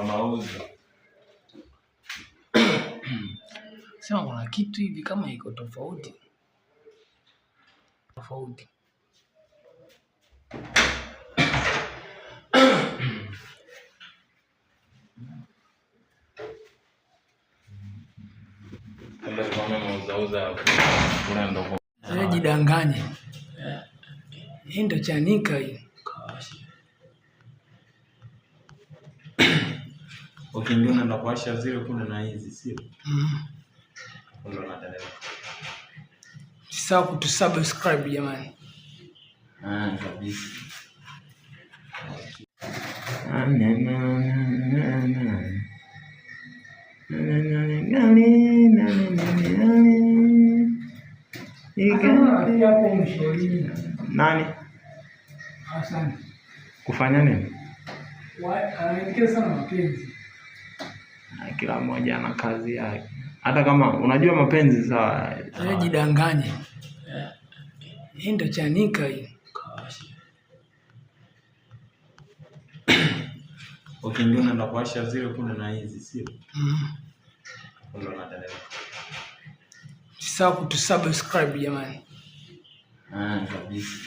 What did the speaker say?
mauzo. Sema kuna kitu hivi kama iko tofauti. Jidanganye. Hii ndo Chanika hii. Ndio naenda kuwasha zile kuna na hizi sio? Ndio naendelea. Sasa kutusubscribe jamani. Kabisa. Nani? Asante. Kufanya nini? Anaelekea sana mapenzi. Kila mmoja ana kazi yake. Hata kama unajua mapenzi sawa. Jidanganye. Hii ndo Chanika hii. Ndio naenda kuwasha zile kuna na hizi sio? Ndio naendelea. Sasa kutusubscribe jamani. Kabisa.